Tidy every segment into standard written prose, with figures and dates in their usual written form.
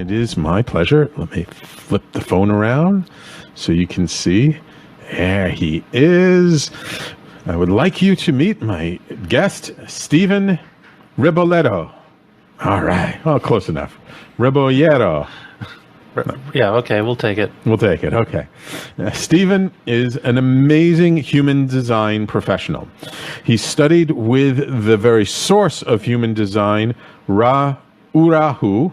It is my pleasure. Let me flip the phone around so you can see. There he is. I would like you to meet my guest, Stephen Reboletto. All right. Oh, close enough. Reboletto. Yeah, okay, we'll take it. We'll take it. Okay. Stephen is an amazing human design professional. He studied with the very source of human design, Ra Uru.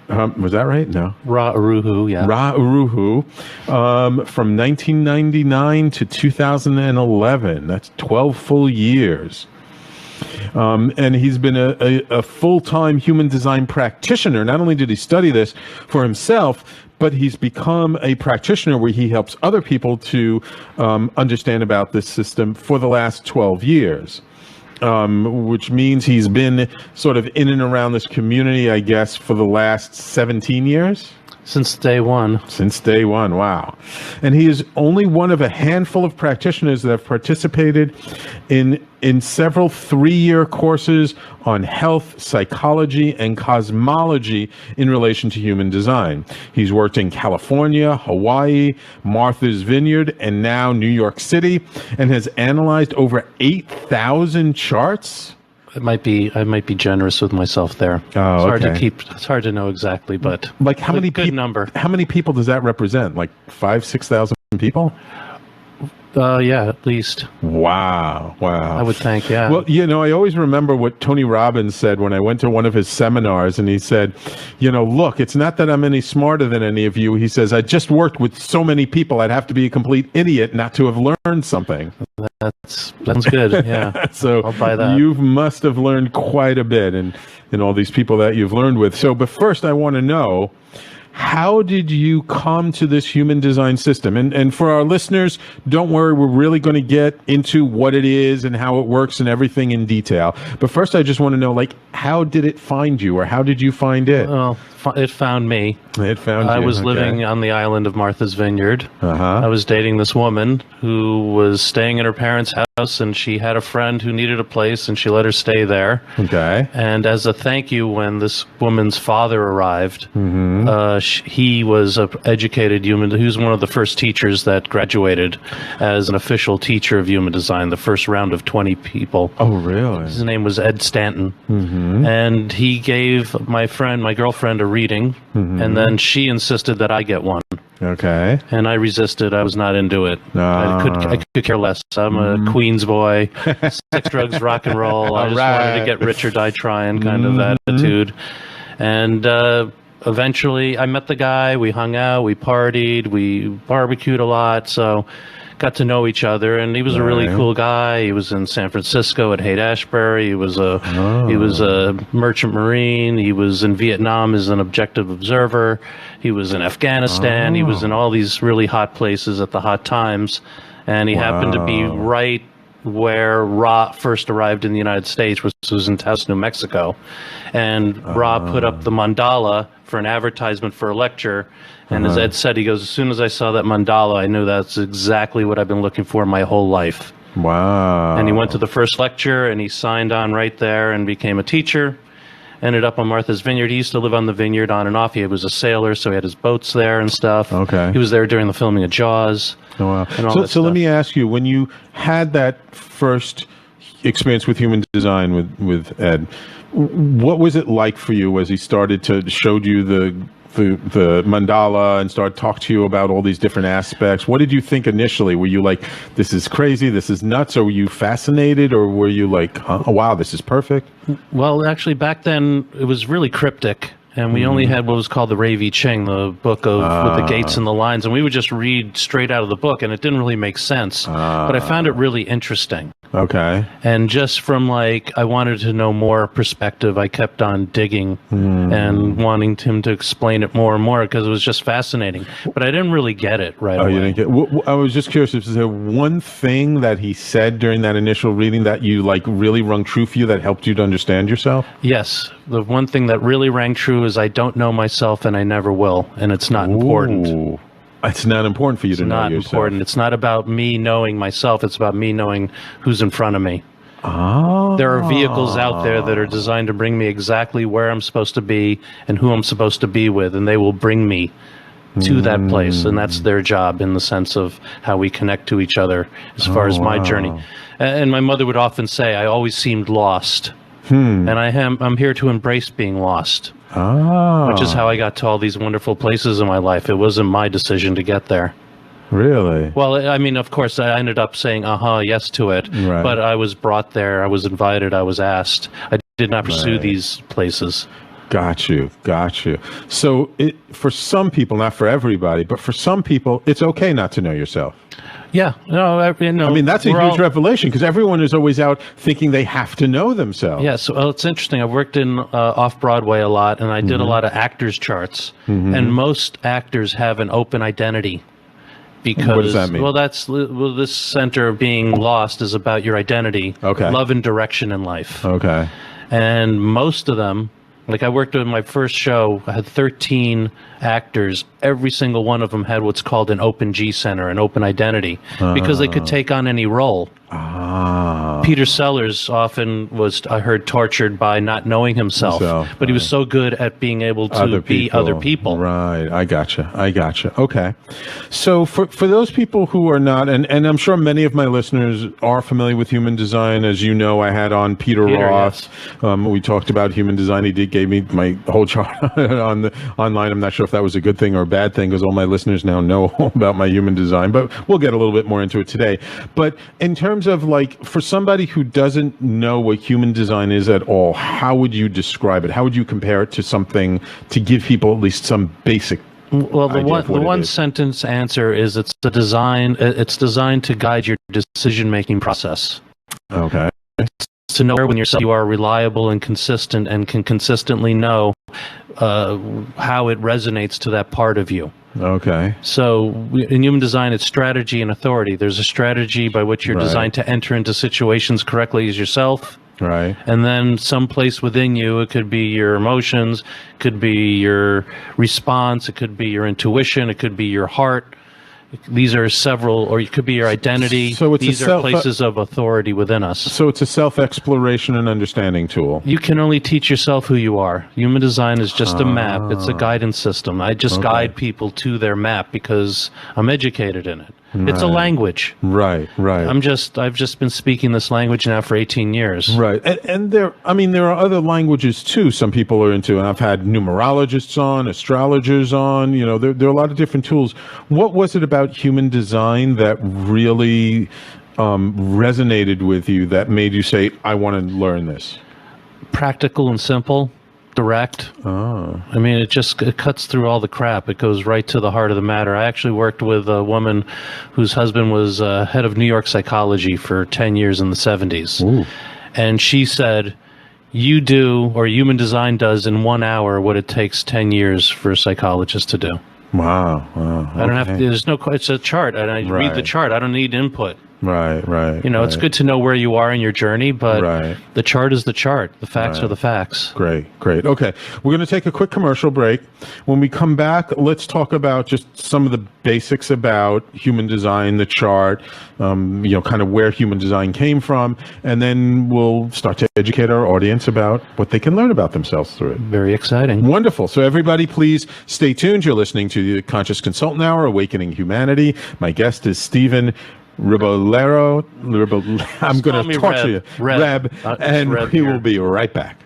Was that right? No. Ra Uru, yeah. Ra Uru, from 1999 to 2011. That's 12 full years. And he's been a full-time human design practitioner. Not only did he study this for himself, but he's become a practitioner where he helps other people to understand about this system for the last 12 years. Which means he's been sort of in and around this community, I guess, for the last 17 years? Since day one. Since day one, wow. And he is only one of a handful of practitioners that have participated in several 3-year courses on health, psychology, and cosmology in relation to human design. He's worked in California, Hawaii, Martha's Vineyard, and now New York City, and has analyzed over 8,000 charts. I might be generous with myself there. Oh, it's hard okay. to keep. It's hard to know exactly, but like how many good number? How many people does that represent? Like 5,000-6,000 people? Yeah, at least. Wow. I would think, yeah. Well, I always remember what Tony Robbins said when I went to one of his seminars, and he said, look, it's not that I'm any smarter than any of you. He says, I just worked with so many people, I'd have to be a complete idiot not to have learned something. That's good, yeah. So I'll buy that. You must have learned quite a bit in all these people that you've learned with. So, but first I want to know, how did you come to this human design system? And for our listeners, don't worry, we're really going to get into what it is and how it works and everything in detail. But first, I just want to know, how did it find you, or how did you find it? Well, it found me. It found you. I was living on the island of Martha's Vineyard. Uh-huh. I was dating this woman who was staying in her parents' house, and she had a friend who needed a place, and she let her stay there. Okay. And as a thank you, when this woman's father arrived, Mm-hmm. He was an educated human. He was one of the first teachers that graduated as an official teacher of human design, the first round of 20 people. Oh, really? His name was Ed Stanton. Mm-hmm. And he gave my girlfriend, a reading, Mm-hmm. and then she insisted that I get one. Okay. And I resisted. I was not into it. I could care less. I'm a Queens boy, sex, drugs, rock and roll. I just wanted to get rich or die trying kind of attitude. And eventually I met the guy. We hung out. We partied. We barbecued a lot. So got to know each other. And he was a really cool guy. He was in San Francisco at Haight-Ashbury. He was a merchant marine. He was in Vietnam as an objective observer. He was in Afghanistan. He was in all these really hot places at the hot times. And he happened to be right where Ra first arrived in the United States, which was in Taos, New Mexico. And Ra put up the mandala for an advertisement for a lecture. And as Ed said, he goes, as soon as I saw that mandala, I knew that's exactly what I've been looking for my whole life. Wow. And he went to the first lecture, and he signed on right there and became a teacher. Ended up on Martha's Vineyard. He used to live on the vineyard on and off. He was a sailor, so he had his boats there and stuff. Okay. He was there during the filming of Jaws. Oh, wow. And all So let me ask you, when you had that first experience with human design with Ed, what was it like for you as he started to show you the mandala and started talking to you about all these different aspects? What did you think initially? Were you like, this is crazy, this is nuts? Or were you fascinated? Or were you like, oh, wow, this is perfect? Well, actually, back then, it was really cryptic. And we only had what was called the Ray V. Ching, the book of with the gates and the lines. And we would just read straight out of the book, and it didn't really make sense. But I found it really interesting. Okay. And just from I wanted to know more perspective, I kept on digging and wanting him to explain it more and more because it was just fascinating. But I didn't really get it right away. You didn't get. I was just curious, is there one thing that he said during that initial reading that you really rung true for you that helped you to understand yourself? Yes. The one thing that really rang true is I don't know myself and I never will. And it's not important. Ooh. It's not important for you to know yourself. It's not important. It's not about me knowing myself. It's about me knowing who's in front of me. There are vehicles out there that are designed to bring me exactly where I'm supposed to be and who I'm supposed to be with, and they will bring me to that place, and that's their job in the sense of how we connect to each other as far as my journey. And my mother would often say, I always seemed lost. And I'm here to embrace being lost, which is how I got to all these wonderful places in my life. It wasn't my decision to get there. Really? Well, I mean, of course, I ended up saying, yes to it, Right. but I was brought there, I was invited, I was asked. I did not pursue these places. Got you. So for some people, not for everybody, but for some people, it's okay not to know yourself. Yeah, no, I mean, that's a huge revelation because everyone is always out thinking they have to know themselves. Yeah, so it's interesting. I've worked in off-Broadway a lot, and I did a lot of actors' charts, and most actors have an open identity. Because, what does that mean? Well, this center of being lost is about your identity, love and direction in life. Okay. And most of them, like I worked in my first show, I had 13 actors. Every single one of them had what's called an open G center, an open identity, because they could take on any role. Peter Sellers often was, I heard, tortured by not knowing himself, but he was so good at being able to be other people. Right, I gotcha. Okay. So for those people who are not, and I'm sure many of my listeners are familiar with human design. As you know, I had on Peter Roth. Yes. We talked about human design. He gave me my whole chart online. I'm not sure if that was a good thing or a bad thing because all my listeners now know about my human design, but we'll get a little bit more into it today. But in terms of like, for somebody who doesn't know what human design is at all, how would you describe it? How would you compare it to something to give people at least some basic Well, the one sentence answer is it's designed to guide your decision-making process. Okay. To know when you are reliable and consistent and can consistently know how it resonates to that part of you. Okay. So in human design, it's strategy and authority. There's a strategy by which you're designed to enter into situations correctly as yourself. Right. And then someplace within you, it could be your emotions, could be your response, it could be your intuition, it could be your heart. These are several, or it could be your identity. So these are places of authority within us. So it's a self-exploration and understanding tool. You can only teach yourself who you are. Human design is just a map. It's a guidance system. I just guide people to their map because I'm educated in it. Right. It's a language. Right. I've just been speaking this language now for 18 years. Right. And there are other languages too some people are into, and I've had numerologists on, astrologers on, there are a lot of different tools. What was it about human design that really resonated with you that made you say, I want to learn this? Practical and simple. Direct. I mean, it cuts through all the crap. It goes right to the heart of the matter. I actually worked with a woman whose husband was head of New York psychology for 10 years in the 70s. Ooh. And she said, you do, or human design does in 1 hour what it takes 10 years for a psychologist to do. Wow. Okay. I don't have to, it's a chart, and I read the chart. I don't need input. Right. It's good to know where you are in your journey, but the chart is the chart. The facts are the facts. Great. Okay. We're going to take a quick commercial break. When we come back, let's talk about just some of the basics about human design, the chart, kind of where human design came from, and then we'll start to educate our audience about what they can learn about themselves through it. Very exciting. Wonderful. So everybody, please stay tuned. You're listening to the Conscious Consultant Hour, Awakening Humanity. My guest is Stephen Ribolero. I'm going to torture you. Reb. And we will be right back.